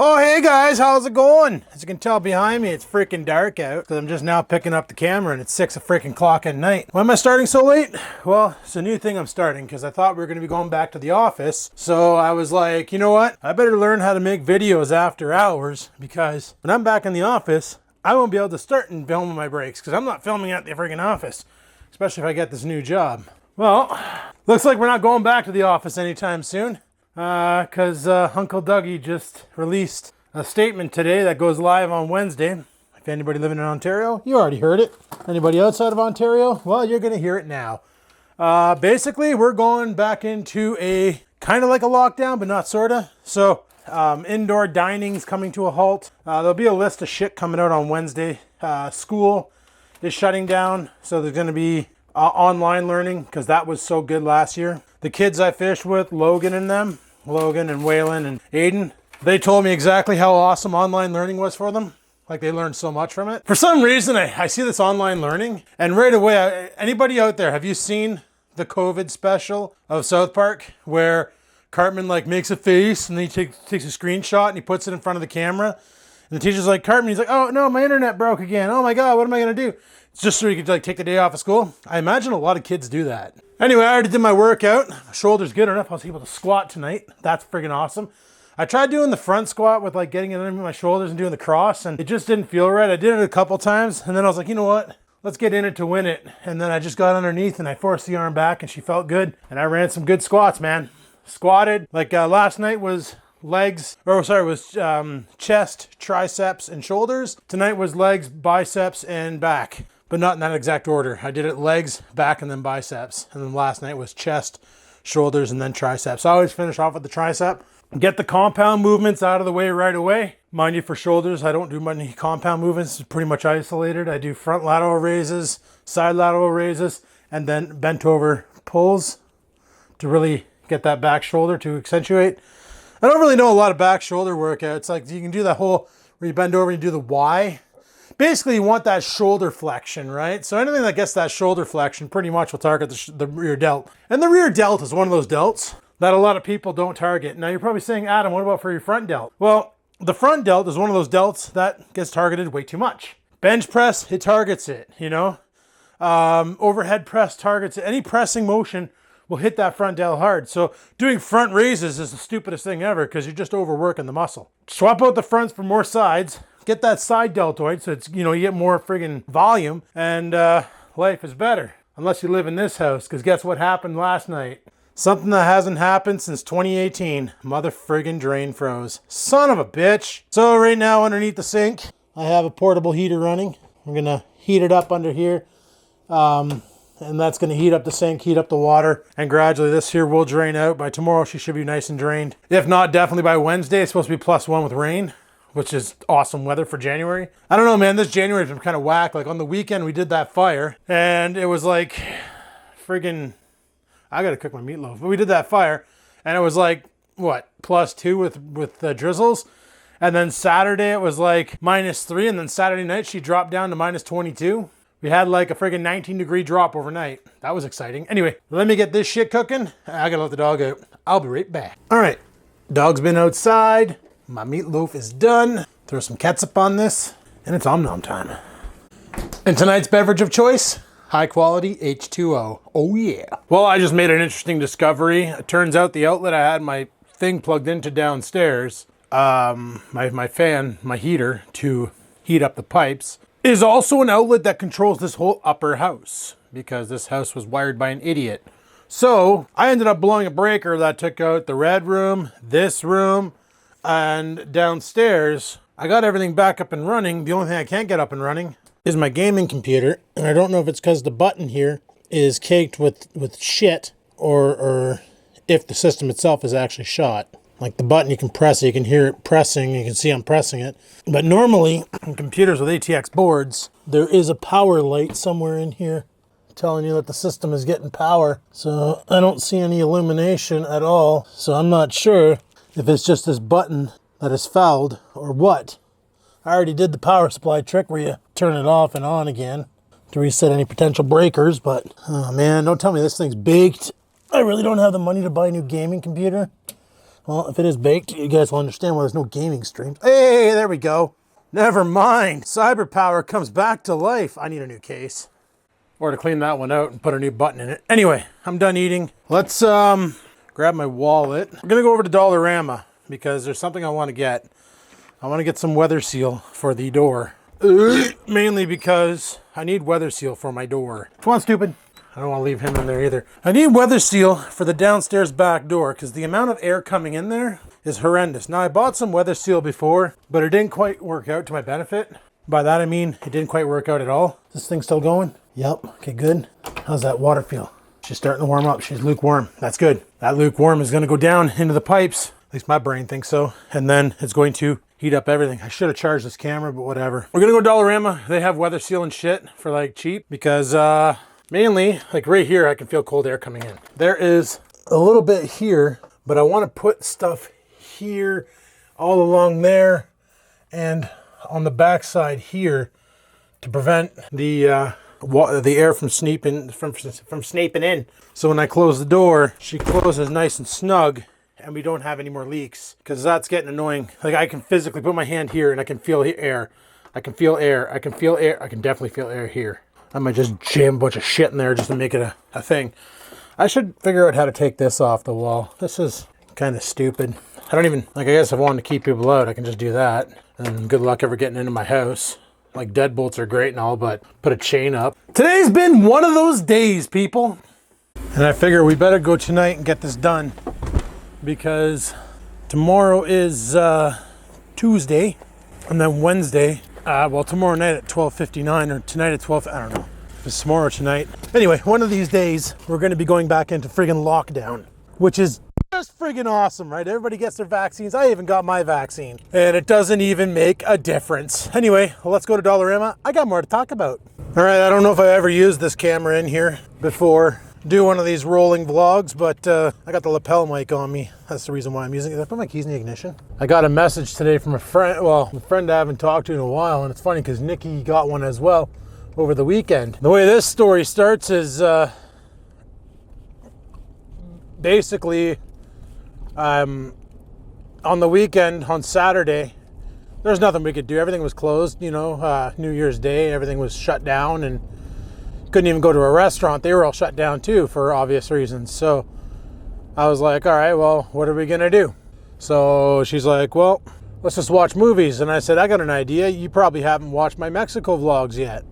Oh, hey guys, how's it going? As you can tell behind me, it's freaking dark out because I'm just now picking up the camera and it's 6 o'clock at night. Why am I starting so late? Well, it's a new thing I'm starting because I thought we were going to be going back to the office. So I was like, you know what? I better learn how to make videos after hours because when I'm back in the office, I won't be able to start and film my breaks because I'm not filming at the freaking office, especially if I get this new job. Well, looks like we're not going back to the office anytime soon. Because Uncle Dougie just released a statement today that goes live on Wednesday. If anybody living in Ontario, you already heard it. Anybody outside of Ontario, well, you're going to hear it now. Basically, we're going back into a kind of like a lockdown, but not sort of. So, indoor dining's coming to a halt. There'll be a list of shit coming out on Wednesday. School is shutting down, so there's going to be online learning because that was so good last year. The kids I fished with, Logan and Waylon and Aiden, they told me exactly how awesome online learning was for them. Like they learned so much from it. For some reason, I see this online learning and right away, anybody out there, have you seen the COVID special of South Park where Cartman like makes a face and then he takes a screenshot and he puts it in front of the camera? And the teacher's like, Cartman, he's like, oh no, my internet broke again. Oh my God, what am I gonna do? It's just so you could like take the day off of school. I imagine a lot of kids do that. Anyway, I already did my workout. My shoulder's good enough. I was able to squat tonight. That's friggin' awesome. I tried doing the front squat with like getting it underneath my shoulders and doing the cross and it just didn't feel right. I did it a couple times and then I was like, you know what? Let's get in it to win it. And then I just got underneath and I forced the arm back and she felt good. And I ran some good squats, man. Squatted. Like last night was chest, triceps, and shoulders. Tonight was legs, biceps, and back. But not in that exact order. I did it legs, back, and then biceps. And then last night was chest, shoulders, and then triceps. I always finish off with the tricep. Get the compound movements out of the way right away. Mind you, for shoulders, I don't do many compound movements. It's pretty much isolated. I do front lateral raises, side lateral raises, and then bent over pulls to really get that back shoulder to accentuate. I don't really know a lot of back shoulder workouts. Like you can do that whole where you bend over and you do the Y. Basically, you want that shoulder flexion, right? So anything that gets that shoulder flexion pretty much will target the rear delt. And the rear delt is one of those delts that a lot of people don't target. Now, you're probably saying, Adam, what about for your front delt? Well, the front delt is one of those delts that gets targeted way too much. Bench press, it targets it, you know? Overhead press targets it. Any pressing motion will hit that front delt hard. So doing front raises is the stupidest thing ever because you're just overworking the muscle. Swap out the fronts for more sides. Get that side deltoid so it's, you know, you get more friggin' volume and life is better. Unless you live in this house, because guess what happened last night? Something that hasn't happened since 2018. Mother friggin' drain froze. Son of a bitch. So right now underneath the sink, I have a portable heater running. I'm gonna heat it up under here. And that's gonna heat up the sink, heat up the water, and gradually this here will drain out. By tomorrow, she should be nice and drained. If not, definitely by Wednesday. It's supposed to be +1 with rain, which is awesome weather for January. I don't know, man, this January's been kind of whack. Like on the weekend, we did that fire and it was like friggin', I gotta cook my meatloaf. But we did that fire and it was like, what, +2 with drizzles. And then Saturday it was like -3. And then Saturday night, she dropped down to -22. We had like a friggin' 19-degree drop overnight. That was exciting. Anyway, let me get this shit cooking. I gotta let the dog out. I'll be right back. All right, dog's been outside. My meatloaf is done. Throw some ketchup on this, and it's om-nom time. And tonight's beverage of choice, high quality H2O. Oh yeah. Well, I just made an interesting discovery. It turns out the outlet I had my thing plugged into downstairs, my fan, my heater to heat up the pipes, is also an outlet that controls this whole upper house because this house was wired by an idiot. So I ended up blowing a breaker that took out the red room, this room, and downstairs. I got everything back up and running. The only thing I can't get up and running is my gaming computer. And I don't know if it's because the button here is caked with shit or if the system itself is actually shot. Like the button, you can press it, you can hear it pressing, you can see I'm pressing it. But normally, in computers with ATX boards, there is a power light somewhere in here telling you that the system is getting power. So I don't see any illumination at all. So I'm not sure if it's just this button that is fouled or what. I already did the power supply trick where you turn it off and on again to reset any potential breakers, but oh man, don't tell me this thing's baked. I really don't have the money to buy a new gaming computer. Well, if it is baked, you guys will understand why there's no gaming streams. Hey, there we go. Never mind. Cyber power comes back to life. I need a new case. Or to clean that one out and put a new button in it. Anyway, I'm done eating. Let's grab my wallet. I'm gonna go over to Dollarama because there's something I want to get. I want to get some weather seal for the door. Mainly because I need weather seal for my door. Come on, stupid. I don't want to leave him in there either. I need weather seal for the downstairs back door because the amount of air coming in there is horrendous. Now, I bought some weather seal before, but it didn't quite work out to my benefit. By that, I mean it didn't quite work out at all. Is this thing still going? Yep. Okay, good. How's that water feel? She's starting to warm up. She's lukewarm. That's good. That lukewarm is going to go down into the pipes. At least my brain thinks so. And then it's going to heat up everything. I should have charged this camera, but whatever. We're going to go Dollarama. They have weather seal and shit for like cheap because mainly, like right here, I can feel cold air coming in. There is a little bit here, but I want to put stuff here, all along there, and on the back side here to prevent the air from snaping in. So when I close the door, she closes nice and snug, and we don't have any more leaks because that's getting annoying. Like I can physically put my hand here and I can feel air. I can feel air. I can feel air. I can definitely feel air here. I might just jam a bunch of shit in there just to make it a thing. I should figure out how to take this off the wall. This is kind of stupid. I don't even, like I guess if I wanted to keep people out, I can just do that. And good luck ever getting into my house. Like deadbolts are great and all, but put a chain up. Today's been one of those days, people. And I figure we better go tonight and get this done because tomorrow is Tuesday and then Wednesday. Well, tomorrow night at 12:59 or tonight at 12, I don't know. If it's tomorrow or tonight. Anyway, one of these days, we're going to be going back into friggin' lockdown, which is just friggin' awesome, right? Everybody gets their vaccines. I even got my vaccine, and it doesn't even make a difference. Anyway, let's go to Dollarama. I got more to talk about. All right, I don't know if I ever used this camera in here before. Do one of these rolling vlogs, but I got the lapel mic on me. That's the reason why I'm using it. Did I put my keys in the ignition? I got a message today from a friend, well, a friend I haven't talked to in a while, and it's funny because Nikki got one as well over the weekend. The way this story starts is basically on the weekend, on Saturday, there's nothing we could do. Everything was closed, you know, New Year's Day, everything was shut down, and couldn't even go to a restaurant. They were all shut down too for obvious reasons. So I was like, all right, well, what are we gonna do? So she's like, well, let's just watch movies. And I said, I got an idea. You probably haven't watched my Mexico vlogs yet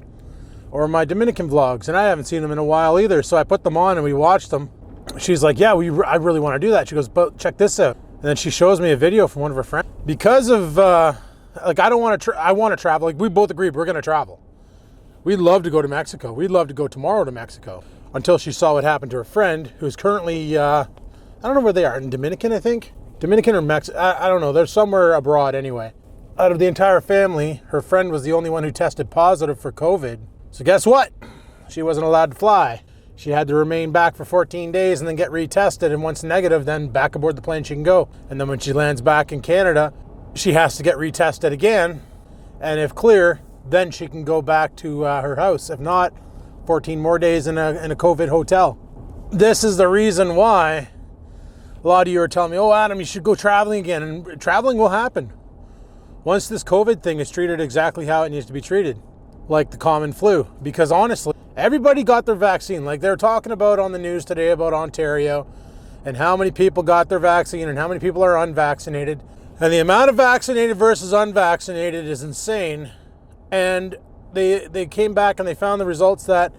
or my Dominican vlogs, and I haven't seen them in a while either. So I put them on and we watched them. She's like, yeah, I really want to do that. She goes, but check this out. And then she shows me a video from one of her friends. Because of like, I want to travel. Like, we both agreed we're gonna travel. We'd love to go to Mexico. We'd love to go tomorrow to Mexico. Until she saw what happened to her friend, who's currently, I don't know where they are, in Dominican, I think? Dominican or Mexico, I don't know. They're somewhere abroad anyway. Out of the entire family, her friend was the only one who tested positive for COVID. So guess what? She wasn't allowed to fly. She had to remain back for 14 days and then get retested. And once negative, then back aboard the plane she can go. And then when she lands back in Canada, she has to get retested again. And if clear, then she can go back to her house. If not, 14 more days in a COVID hotel. This is the reason why a lot of you are telling me, oh, Adam, you should go traveling again. And traveling will happen. Once this COVID thing is treated exactly how it needs to be treated, like the common flu. Because honestly, everybody got their vaccine. Like they're talking about on the news today about Ontario and how many people got their vaccine and how many people are unvaccinated. And the amount of vaccinated versus unvaccinated is insane. And they came back and they found the results that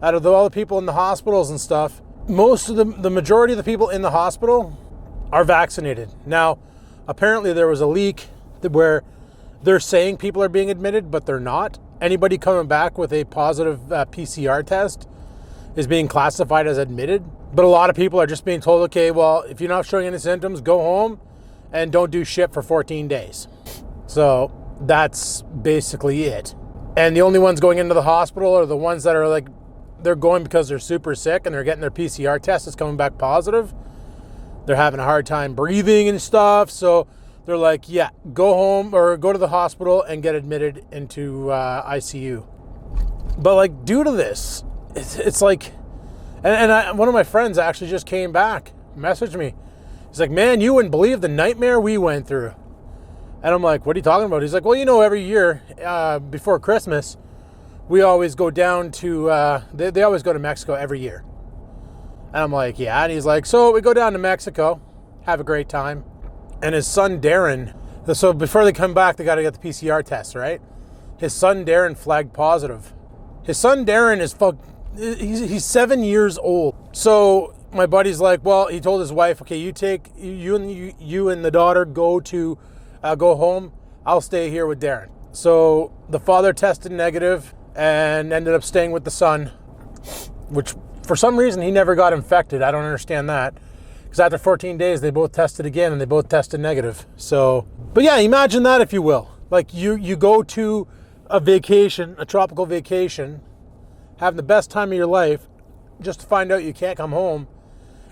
out of all the people in the hospitals and stuff, most of the majority of the people in the hospital are vaccinated. Now, apparently there was a leak where they're saying people are being admitted, but they're not. Anybody coming back with a positive PCR test is being classified as admitted. But a lot of people are just being told, okay, well, if you're not showing any symptoms, go home and don't do shit for 14 days. So that's basically it. And the only ones going into the hospital are the ones that are like, they're going because they're super sick and they're getting their PCR test is coming back positive. They're having a hard time breathing and stuff. So they're like, yeah, go home or go to the hospital and get admitted into ICU. But like, due to this, it's like, one of my friends actually just came back, messaged me. He's like, man, you wouldn't believe the nightmare we went through. And I'm like, what are you talking about? He's like, well, you know, every year before Christmas, we always go down to, they always go to Mexico every year. And I'm like, yeah. And he's like, so we go down to Mexico, have a great time. And his son, Darren, so before they come back, they got to get the PCR test, right? His son, Darren, flagged positive. His son, Darren, he's 7 years old. So my buddy's like, well, he told his wife, okay, you and the daughter go home. I'll stay here with Darren. So the father tested negative and ended up staying with the son, which for some reason he never got infected. I don't understand that. Because after 14 days, they both tested again and they both tested negative. So, but yeah, imagine that if you will. Like you go to a vacation, a tropical vacation, having the best time of your life, just to find out you can't come home.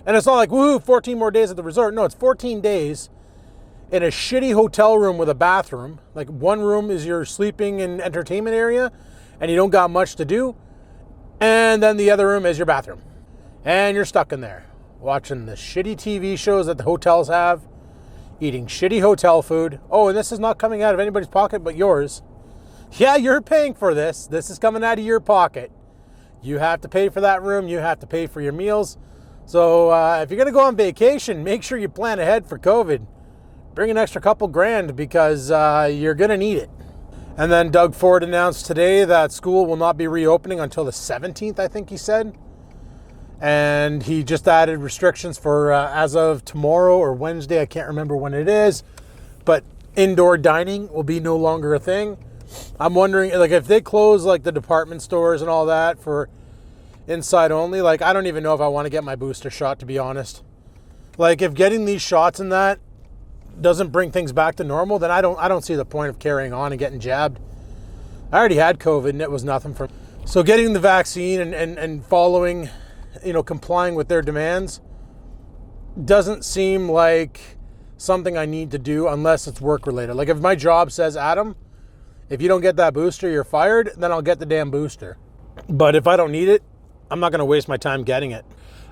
And it's not like, woohoo, 14 more days at the resort. No, it's 14 days in a shitty hotel room with a bathroom. Like one room is your sleeping and entertainment area, and you don't got much to do. And then the other room is your bathroom. And you're stuck in there, watching the shitty TV shows that the hotels have, eating shitty hotel food. Oh, and this is not coming out of anybody's pocket but yours. Yeah, you're paying for this. This is coming out of your pocket. You have to pay for that room. You have to pay for your meals. So if you're going to go on vacation, make sure you plan ahead for COVID. Bring an extra couple grand because you're going to need it. And then Doug Ford announced today that school will not be reopening until the 17th, I think he said. And he just added restrictions for as of tomorrow or Wednesday. I can't remember when it is. But indoor dining will be no longer a thing. I'm wondering, like, if they close, like, the department stores and all that for inside only, like, I don't even know if I want to get my booster shot, to be honest. Like, if getting these shots and that doesn't bring things back to normal, then I don't see the point of carrying on and getting jabbed. I already had COVID and it was nothing for me. So getting the vaccine and following, you know, complying with their demands doesn't seem like something I need to do unless it's work related. Like if my job says, Adam, if you don't get that booster, you're fired, then I'll get the damn booster. But if I don't need it, I'm not going to waste my time getting it.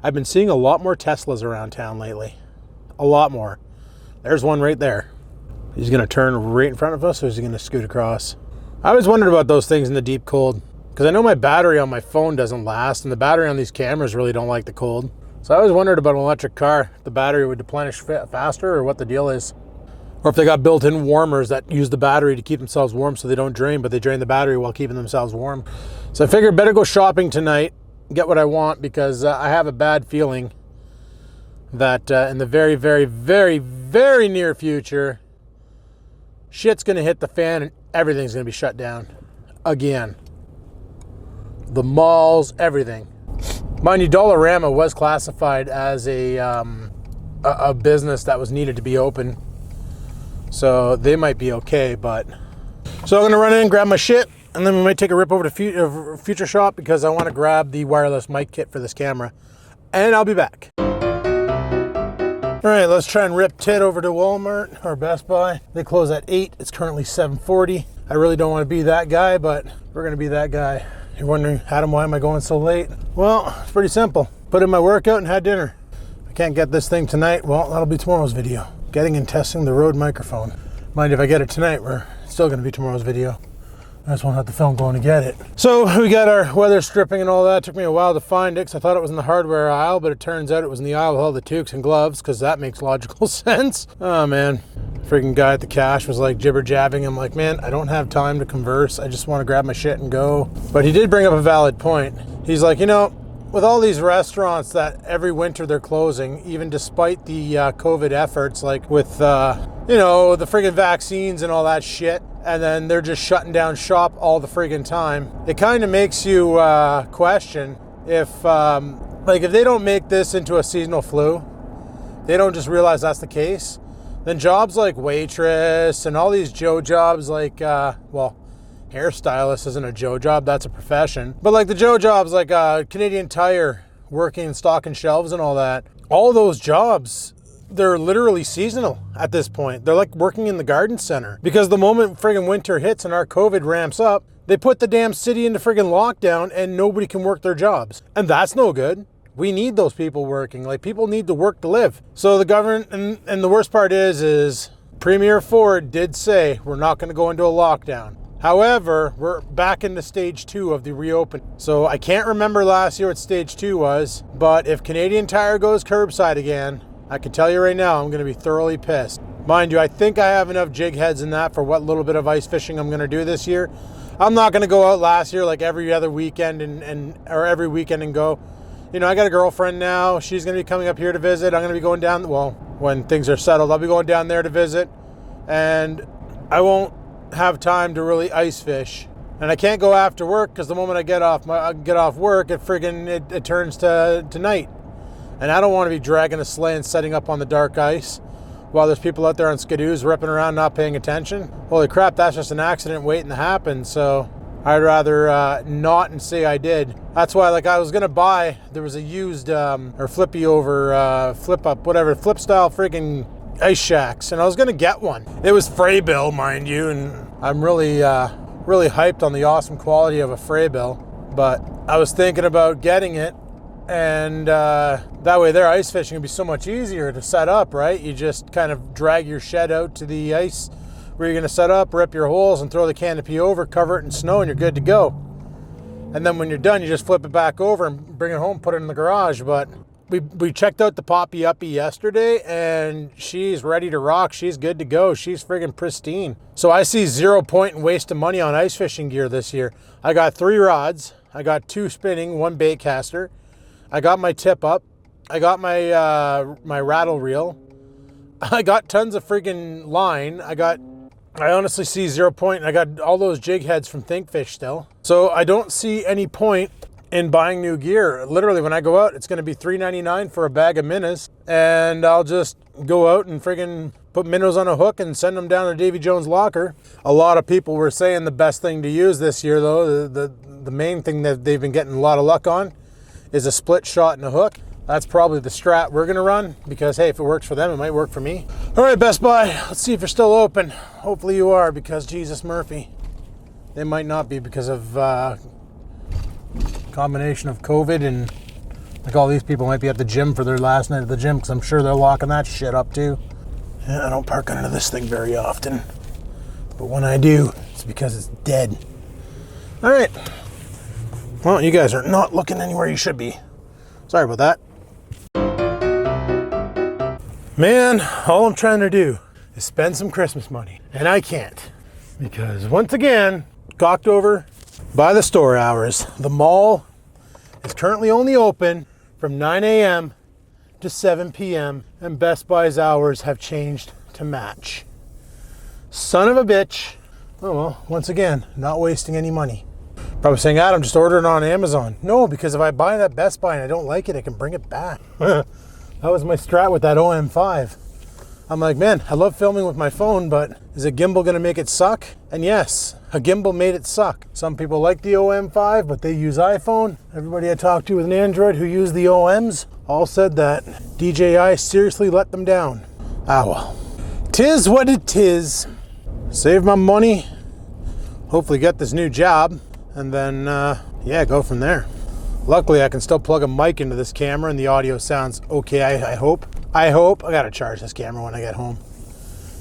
I've been seeing a lot more Teslas around town lately. A lot more. There's one right there. He's going to turn right in front of us, or is he going to scoot across? I always wondered about those things in the deep cold, because I know my battery on my phone doesn't last, and the battery on these cameras really don't like the cold. So I always wondered about an electric car, if the battery would deplenish faster, or what the deal is. Or if they got built-in warmers that use the battery to keep themselves warm so they don't drain, but they drain the battery while keeping themselves warm. So I figured better go shopping tonight, get what I want, because I have a bad feeling that in the very, very, very, very near future, shit's going to hit the fan and everything's going to be shut down again. The malls, everything. Mind you, Dollarama was classified as a business that was needed to be open. So they might be okay, but... So I'm going to run in, grab my shit, and then we might take a rip over to Future Shop because I want to grab the wireless mic kit for this camera. And I'll be back. All right, let's try and rip tit over to Walmart or Best Buy. They close at 8. It's currently 7:40. I really don't want to be that guy, but we're going to be that guy. You're wondering, Adam, why am I going so late? Well, it's pretty simple. Put in my workout and had dinner. I can't get this thing tonight. Well, that'll be tomorrow's video. Getting and testing the Rode microphone. Mind if I get it tonight, we're still going to be tomorrow's video. I just won't have the film going to get it. So we got our weather stripping and all that. It took me a while to find it because I thought it was in the hardware aisle, but it turns out it was in the aisle with all the toques and gloves because that makes logical sense. Oh man, freaking guy at the cash was like jibber jabbing. I'm like, man, I don't have time to converse. I just want to grab my shit and go. But he did bring up a valid point. He's like, you know, with all these restaurants that every winter they're closing, even despite the COVID efforts, like with, you know, the friggin' vaccines and all that shit, and then they're just shutting down shop all the friggin' time. It kind of makes you question if, like, if they don't make this into a seasonal flu, they don't just realize that's the case, then jobs like waitress and all these Joe jobs like, well, hairstylist isn't a Joe job, that's a profession. But like the Joe jobs like Canadian Tire, working stocking shelves and all that, all those jobs, they're literally seasonal at this point. They're like working in the garden center. Because the moment friggin' winter hits and our COVID ramps up, they put the damn city into friggin' lockdown and nobody can work their jobs. And that's no good. We need those people working. Like, people need to work to live. So the government, and the worst part is Premier Ford did say we're not going to go into a lockdown. However, we're back into stage 2 of the reopen. So I can't remember last year what stage 2 was, but if Canadian Tire goes curbside again, I can tell you right now, I'm going to be thoroughly pissed. Mind you, I think I have enough jig heads in that for what little bit of ice fishing I'm going to do this year. I'm not going to go out last year like every other weekend or every weekend and go. You know, I got a girlfriend now. She's going to be coming up here to visit. I'm going to be going down, well, when things are settled, I'll be going down there to visit. And I won't have time to really ice fish. And I can't go after work because the moment I get off work, it turns to night. And I don't want to be dragging a sleigh and setting up on the dark ice while there's people out there on skidoos ripping around not paying attention. Holy crap, that's just an accident waiting to happen. So I'd rather not and say I did. That's why, like, I was gonna buy, there was a used or flippy over flip style freaking ice shacks, and I was gonna get one. It was Freybill, mind you, and I'm really hyped on the awesome quality of a Freybill, but I was thinking about getting it, and that way their ice fishing would be so much easier to set up, right? You just kind of drag your shed out to the ice where you're gonna set up, rip your holes, and throw the canopy over, cover it in snow, and you're good to go. And then when you're done, you just flip it back over and bring it home, put it in the garage. But we checked out the Poppy Uppy yesterday, and she's ready to rock. She's good to go. She's friggin' pristine. So I see 0 point in wasting money on ice fishing gear this year. I got 3 rods. I got 2 spinning, 1 bait caster. I got my tip up. I got my rattle reel. I got tons of friggin' line. I honestly see 0 point. I got all those jig heads from Thinkfish still. So I don't see any point in buying new gear. Literally, when I go out, it's going to be $3.99 for a bag of minnows, and I'll just go out and friggin' put minnows on a hook and send them down to Davy Jones' locker. A lot of people were saying the best thing to use this year, though, the main thing that they've been getting a lot of luck on is a split shot and a hook. That's probably the strat we're gonna run because, hey, if it works for them, it might work for me. All right, Best Buy, let's see if you're still open. Hopefully you are, because Jesus Murphy. They might not be because of combination of COVID, and like all these people might be at the gym for their last night at the gym, because I'm sure they're locking that shit up too. Yeah, I don't park under this thing very often, but when I do, it's because it's dead. All right. Well, you guys are not looking anywhere you should be. Sorry about that. Man, all I'm trying to do is spend some Christmas money, and I can't, because once again, gawked over by the store hours. The mall is currently only open from 9 a.m. to 7 p.m. and Best Buy's hours have changed to match. Son of a bitch. Oh well, once again, not wasting any money. Probably saying, Adam, just order it on Amazon. No, because if I buy that Best Buy and I don't like it, I can bring it back. That was my strat with that OM5. I'm like, man, I love filming with my phone, but is a gimbal gonna make it suck? And yes, a gimbal made it suck. Some people like the OM5, but they use iPhone. Everybody I talked to with an Android who used the OMs all said that DJI seriously let them down. Ah well, 'tis what it is. Save my money, hopefully get this new job, and then, yeah, go from there. Luckily, I can still plug a mic into this camera and the audio sounds okay, I hope. I gotta charge this camera when I get home.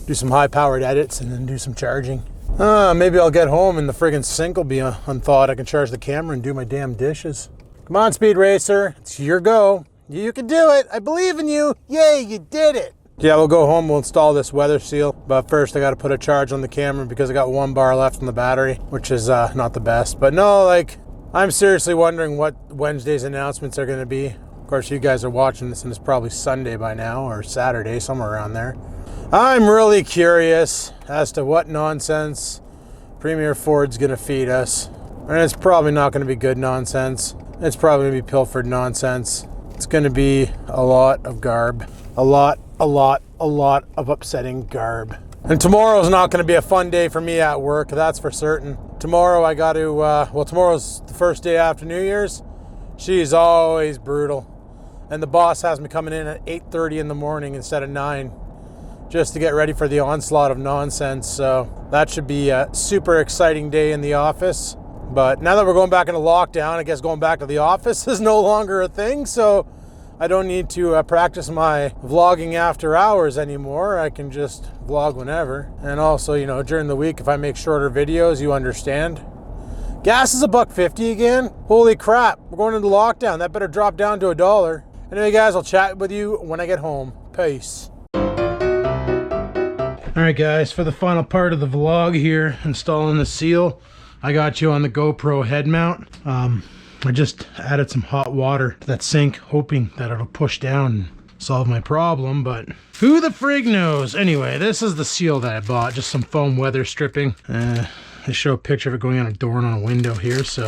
Do some high-powered edits and then do some charging. Maybe I'll get home and the friggin' sink will be unthawed. I can charge the camera and do my damn dishes. Come on, Speed Racer, it's your go. You can do it, I believe in you. Yay, you did it. Yeah, we'll go home, we'll install this weather seal. But first I gotta put a charge on the camera because I got 1 bar left on the battery, which is not the best. But no, like, I'm seriously wondering what Wednesday's announcements are gonna be. Of course, you guys are watching this and it's probably Sunday by now, or Saturday, somewhere around there. I'm really curious as to what nonsense Premier Ford's gonna feed us. And it's probably not gonna be good nonsense. It's probably gonna be pilfered nonsense. It's gonna be a lot of garb. A lot of upsetting garb. And tomorrow's not gonna be a fun day for me at work, that's for certain. Tomorrow I got to, well, tomorrow's the first day after New Year's. She's always brutal. And the boss has me coming in at 8:30 in the morning instead of 9, just to get ready for the onslaught of nonsense. So that should be a super exciting day in the office. But now that we're going back into lockdown, I guess going back to the office is no longer a thing. So I don't need to practice my vlogging after hours anymore. I can just vlog whenever. And also, you know, during the week, if I make shorter videos, you understand. Gas is $1.50 again. Holy crap, we're going into lockdown. That better drop down to $1. Anyway, guys, I'll chat with you when I get home. Peace. All right, guys, for the final part of the vlog here, installing the seal, I got you on the GoPro head mount. I just added some hot water to that sink, hoping that it'll push down and solve my problem, but who the frig knows? Anyway, this is the seal that I bought, just some foam weather stripping. They show a picture of it going on a door and on a window here. So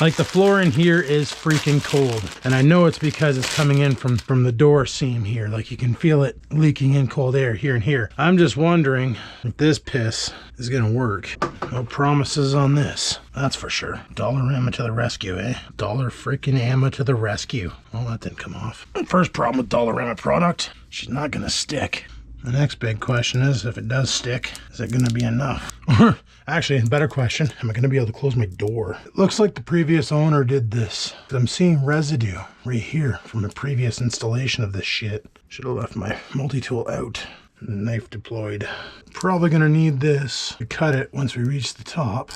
like the floor in here is freaking cold. And I know it's because it's coming in from the door seam here. Like you can feel it leaking in cold air here and here. I'm just wondering if this piss is gonna work. No promises on this, that's for sure. Dollarama to the rescue, eh? Dollar freaking Amma to the rescue. Well, that didn't come off. First problem with Dollarama product, she's not gonna stick. The next big question is, if it does stick, is it going to be enough? Or actually, a better question, am I going to be able to close my door? It looks like the previous owner did this. I'm seeing residue right here from a previous installation of this shit. Should have left my multi-tool out. Knife deployed. Probably going to need this to cut it once we reach the top.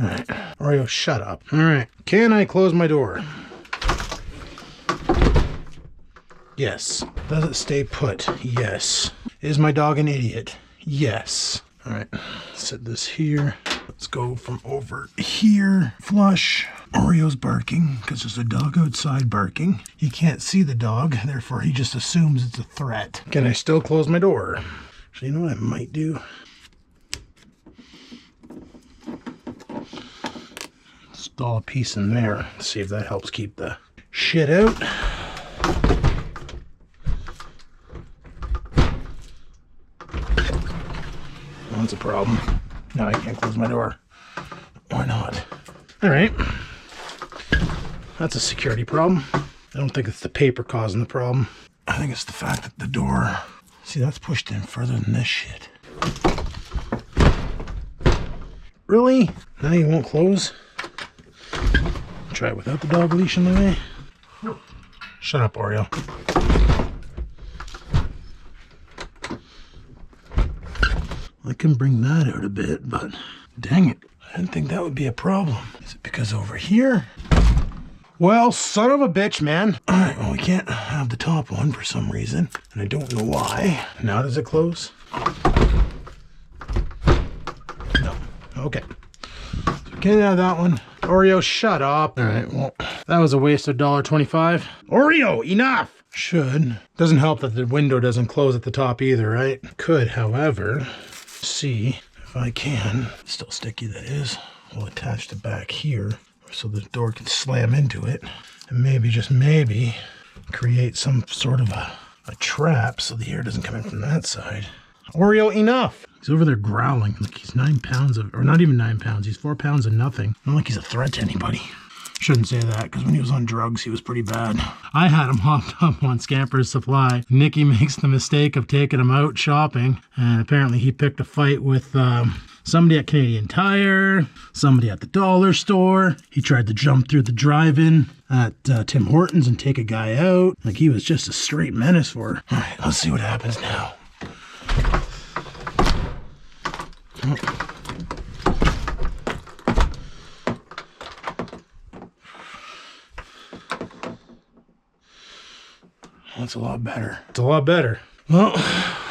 All right, Oreo, shut up. All right, can I close my door? Yes. Does it stay put? Yes. Is my dog an idiot? Yes. All right, set this here. Let's go from over here. Flush. Oreo's barking because there's a dog outside barking. He can't see the dog, therefore he just assumes it's a threat. Can I still close my door? So you know what I might do? Install a piece in there. See if that helps keep the shit out. That's a problem. Now I can't close my door. Why not? All right. That's a security problem. I don't think it's the paper causing the problem. I think it's the fact that the door... See, that's pushed in further than this shit. Really? Now you won't close? Try it without the dog leash in the way. Shut up, Oreo. I can bring that out a bit, but dang it, I didn't think that would be a problem. Is it because over here? Well, son of a bitch, man. All right, well, we can't have the top one for some reason, and I don't know why. Now does it close? No. Okay. So we can't have that one. Oreo, shut up. All right, well, that was a waste of $1.25. Oreo, enough! Should. Doesn't help that the window doesn't close at the top either, right? Could, however, see if I can, still sticky that is, we'll attach the back here so the door can slam into it and maybe, just maybe, create some sort of a trap so the air doesn't come in from that side. Oreo, enough! He's over there growling like he's 9 pounds of, or not even 9 pounds, he's 4 pounds of nothing. Not like he's a threat to anybody. Shouldn't say that, because when he was on drugs, he was pretty bad. I had him hopped up on Scamper's Supply. Nikki makes the mistake of taking him out shopping, and apparently he picked a fight with somebody at Canadian Tire, somebody at the dollar store. He tried to jump through the drive-in at Tim Hortons and take a guy out. Like, he was just a straight menace for her. All right, let's see what happens now. Oh. That's a lot better. It's a lot better. Well,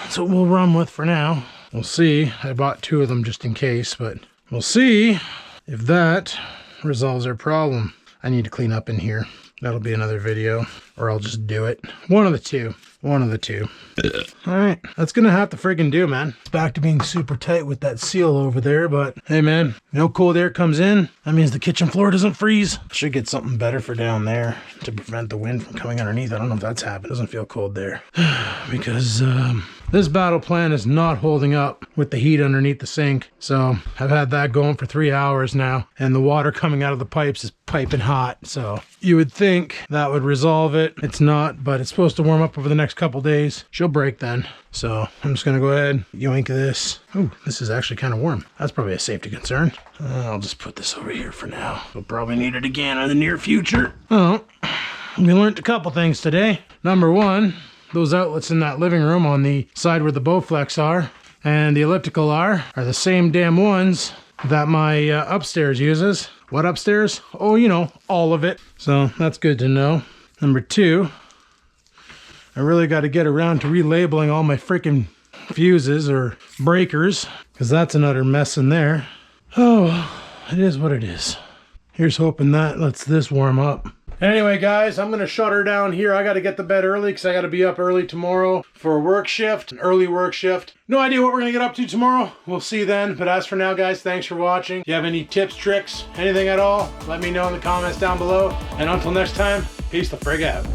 that's what we'll run with for now. We'll see. I bought 2 of them just in case, but we'll see if that resolves our problem. I need to clean up in here. That'll be another video, or I'll just do it. One of the two. One of the two. All right, that's gonna have to friggin' do, man. It's back to being super tight with that seal over there, but hey, man, no cold air comes in. That means the kitchen floor doesn't freeze. Should get something better for down there to prevent the wind from coming underneath. I don't know if that's happened. It doesn't feel cold there. Because this battle plan is not holding up with the heat underneath the sink. So I've had that going for 3 hours now, and the water coming out of the pipes is piping hot. So you would think that would resolve it. It's not, but it's supposed to warm up over the next next couple days, she'll break then. So I'm just gonna go ahead, yoink this. Oh, this is actually kind of warm. That's probably a safety concern. I'll just put this over here for now. We'll probably need it again in the near future. Oh, we learned a couple things today. Number one, those outlets in that living room on the side where the Bowflex are and the elliptical are the same damn ones that my upstairs uses. What upstairs? Oh, you know, all of it. So that's good to know. Number two, I really got to get around to relabeling all my freaking fuses or breakers, because that's an utter mess in there. Oh, it is what it is. Here's hoping that lets this warm up. Anyway, guys, I'm going to shut her down here. I got to get to bed early because I got to be up early tomorrow for a work shift, an early work shift. No idea what we're going to get up to tomorrow. We'll see then. But as for now, guys, thanks for watching. If you have any tips, tricks, anything at all, let me know in the comments down below. And until next time, peace the frig out.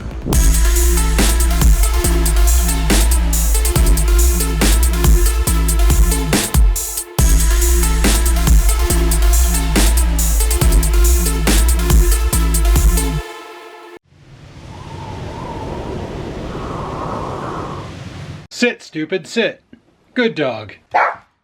Sit, stupid, sit. Good dog.